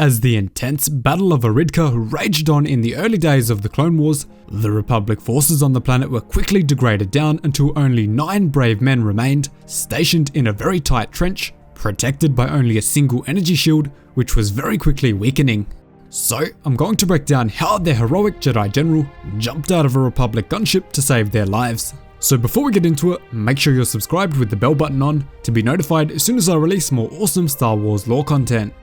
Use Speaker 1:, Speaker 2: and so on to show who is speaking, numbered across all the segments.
Speaker 1: As the intense Battle of Aridka raged on in the early days of the Clone Wars, the Republic forces on the planet were quickly degraded down until only 9 brave men remained, stationed in a very tight trench, protected by only a single energy shield, which was very quickly weakening. So, I'm going to break down how their heroic Jedi General jumped out of a Republic gunship to save their lives. So before we get into it, make sure you're subscribed with the bell button on to be notified as soon as I release more awesome Star Wars lore content.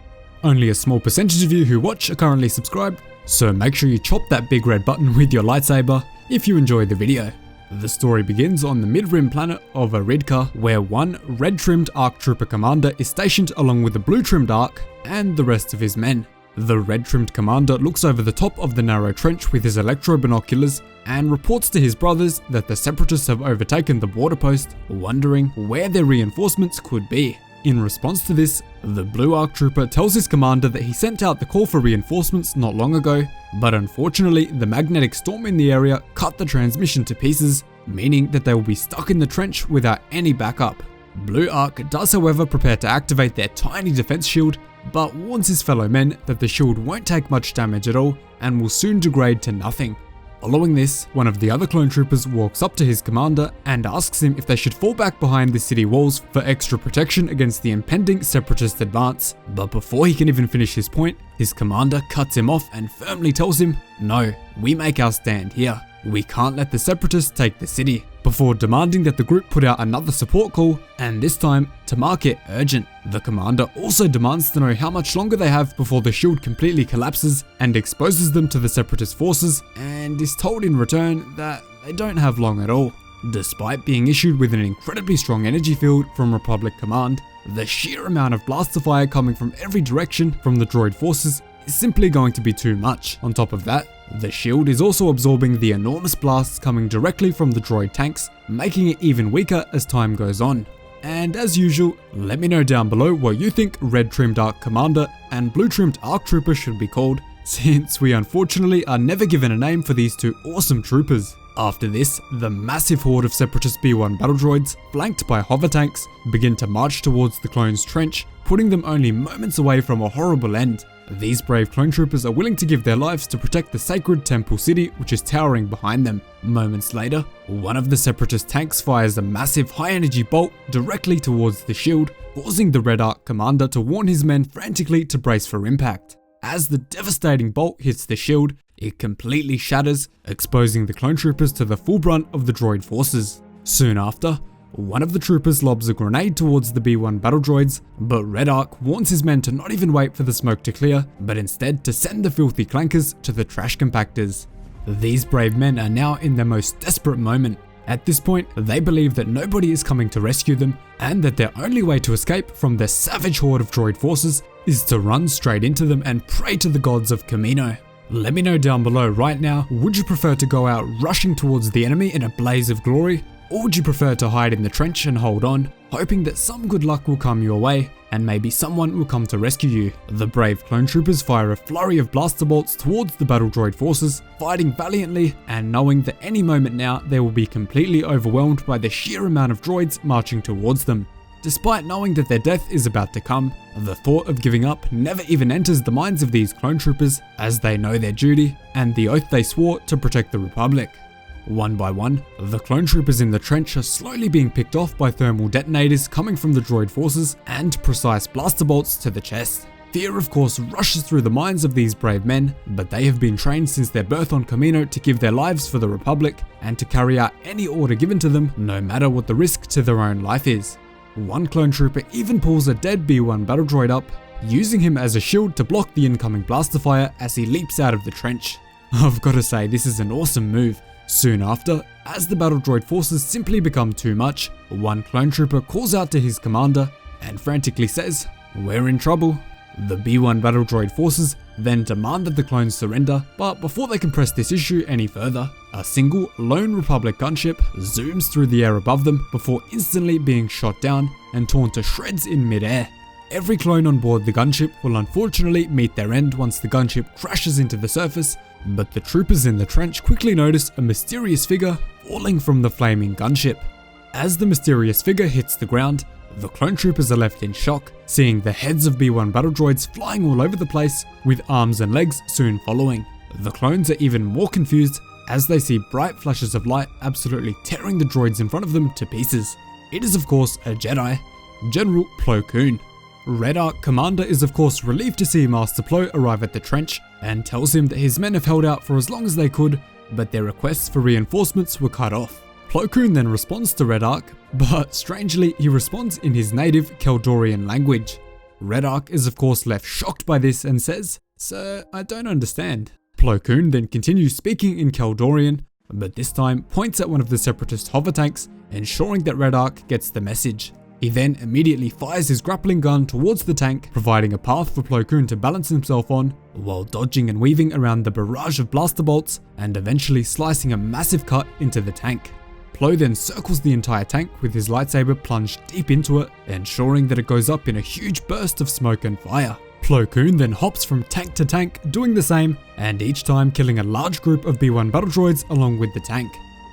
Speaker 1: Only a small percentage of you who watch are currently subscribed, so make sure you chop that big red button with your lightsaber if you enjoy the video. The story begins on the mid-rim planet of Aridka, where one red-trimmed ARC Trooper commander is stationed along with the blue-trimmed ARC and the rest of his men. The red-trimmed commander looks over the top of the narrow trench with his electro-binoculars and reports to his brothers that the separatists have overtaken the border post, wondering where their reinforcements could be. In response to this, the blue ARC Trooper tells his commander that he sent out the call for reinforcements not long ago, but unfortunately the magnetic storm in the area cut the transmission to pieces, meaning that they will be stuck in the trench without any backup. Blue ARC does however prepare to activate their tiny defense shield, but warns his fellow men that the shield won't take much damage at all and will soon degrade to nothing. Following this, one of the other clone troopers walks up to his commander and asks him if they should fall back behind the city walls for extra protection against the impending separatist advance. But before he can even finish his point, his commander cuts him off and firmly tells him, "No, we make our stand here. We can't let the separatists take the city," before demanding that the group put out another support call, and this time to mark it urgent. The commander also demands to know how much longer they have before the shield completely collapses and exposes them to the separatist forces, and is told in return that they don't have long at all. Despite being issued with an incredibly strong energy field from Republic Command, the sheer amount of blaster fire coming from every direction from the droid forces is simply going to be too much. On top of that, the shield is also absorbing the enormous blasts coming directly from the droid tanks, making it even weaker as time goes on. And as usual, let me know down below what you think red trimmed ARC Commander and blue trimmed ARC Trooper should be called, since we unfortunately are never given a name for these two awesome troopers. After this, the massive horde of separatist B-1 battle droids, flanked by hover tanks, begin to march towards the clones' trench, putting them only moments away from a horrible end. These brave clone troopers are willing to give their lives to protect the sacred temple city which is towering behind them. Moments later, one of the separatist tanks fires a massive high-energy bolt directly towards the shield, causing the Red ARC commander to warn his men frantically to brace for impact. As the devastating bolt hits the shield, it completely shatters, exposing the clone troopers to the full brunt of the droid forces. Soon after, one of the troopers lobs a grenade towards the B-1 battle droids, but Red ARC warns his men to not even wait for the smoke to clear, but instead to send the filthy clankers to the trash compactors. These brave men are now in their most desperate moment. At this point, they believe that nobody is coming to rescue them, and that their only way to escape from their savage horde of droid forces is to run straight into them and pray to the gods of Kamino. Let me know down below right now, would you prefer to go out rushing towards the enemy in a blaze of glory? Or would you prefer to hide in the trench and hold on, hoping that some good luck will come your way, and maybe someone will come to rescue you? The brave clone troopers fire a flurry of blaster bolts towards the battle droid forces, fighting valiantly and knowing that any moment now they will be completely overwhelmed by the sheer amount of droids marching towards them. Despite knowing that their death is about to come, the thought of giving up never even enters the minds of these clone troopers, as they know their duty and the oath they swore to protect the Republic. One by one, the clone troopers in the trench are slowly being picked off by thermal detonators coming from the droid forces and precise blaster bolts to the chest. Fear of course rushes through the minds of these brave men, but they have been trained since their birth on Kamino to give their lives for the Republic and to carry out any order given to them, no matter what the risk to their own life is. One clone trooper even pulls a dead B-1 battle droid up, using him as a shield to block the incoming blaster fire as he leaps out of the trench. I've gotta say, this is an awesome move. Soon after, as the battle droid forces simply become too much, one clone trooper calls out to his commander and frantically says, "We're in trouble." The B-1 battle droid forces then demand that the clones surrender, but before they can press this issue any further, a single lone Republic gunship zooms through the air above them before instantly being shot down and torn to shreds in mid-air. Every clone on board the gunship will unfortunately meet their end once the gunship crashes into the surface, but the troopers in the trench quickly notice a mysterious figure falling from the flaming gunship. As the mysterious figure hits the ground, the clone troopers are left in shock, seeing the heads of B1 battle droids flying all over the place, with arms and legs soon following. The clones are even more confused as they see bright flashes of light absolutely tearing the droids in front of them to pieces. It is of course a Jedi, General Plo Koon. Red Arc Commander is of course relieved to see Master Plo arrive at the trench and tells him that his men have held out for as long as they could, but their requests for reinforcements were cut off. Plo Koon then responds to Red Arc, but strangely he responds in his native Keldorian language. Red Arc is of course left shocked by this and says, "Sir, I don't understand." Plo Koon then continues speaking in Keldorian, but this time points at one of the separatist hover tanks, ensuring that Red Arc gets the message. He then immediately fires his grappling gun towards the tank, providing a path for Plo Koon to balance himself on, while dodging and weaving around the barrage of blaster bolts and eventually slicing a massive cut into the tank. Plo then circles the entire tank with his lightsaber plunged deep into it, ensuring that it goes up in a huge burst of smoke and fire. Plo Koon then hops from tank to tank, doing the same, and each time killing a large group of B1 battle droids along with the tank.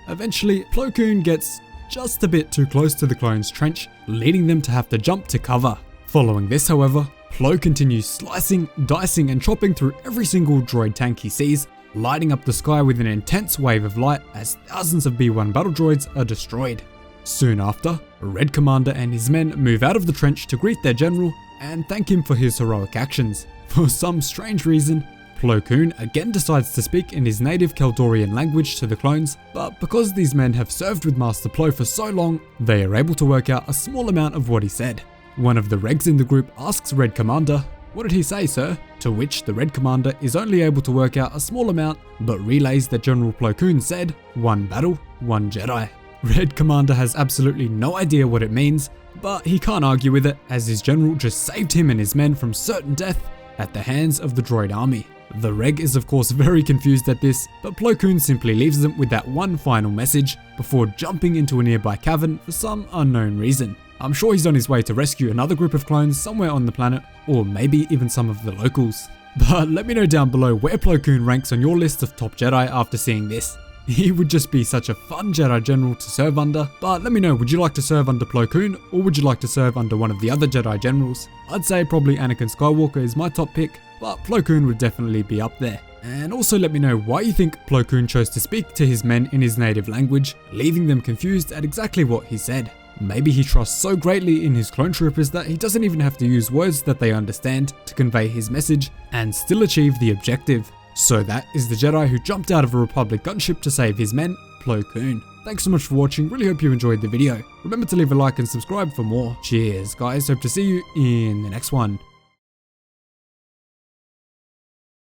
Speaker 1: Eventually, Plo Koon gets just a bit too close to the clones' trench, leading them to have to jump to cover. Following this, however, Plo continues slicing, dicing and chopping through every single droid tank he sees, lighting up the sky with an intense wave of light as thousands of B1 battle droids are destroyed. Soon after, Red Commander and his men move out of the trench to greet their general and thank him for his heroic actions. For some strange reason, Plo Koon again decides to speak in his native Keldorian language to the clones, but because these men have served with Master Plo for so long, they are able to work out a small amount of what he said. One of the regs in the group asks Red Commander, "What did he say, sir?" To which the Red Commander is only able to work out a small amount, but relays that General Plo Koon said, "One battle, one Jedi." Red Commander has absolutely no idea what it means, but he can't argue with it as his general just saved him and his men from certain death at the hands of the droid army. The reg is of course very confused at this, but Plo Koon simply leaves them with that one final message before jumping into a nearby cavern for some unknown reason. I'm sure he's on his way to rescue another group of clones somewhere on the planet, or maybe even some of the locals. But let me know down below where Plo Koon ranks on your list of top Jedi after seeing this. He would just be such a fun Jedi General to serve under, but let me know, would you like to serve under Plo Koon, or would you like to serve under one of the other Jedi Generals? I'd say probably Anakin Skywalker is my top pick, but Plo Koon would definitely be up there. And also let me know why you think Plo Koon chose to speak to his men in his native language, leaving them confused at exactly what he said. Maybe he trusts so greatly in his clone troopers that he doesn't even have to use words that they understand to convey his message and still achieve the objective. So that is the Jedi who jumped out of a Republic gunship to save his men, Plo Koon. Thanks so much for watching, really hope you enjoyed the video. Remember to leave a like and subscribe for more. Cheers guys, hope to see you in the next one.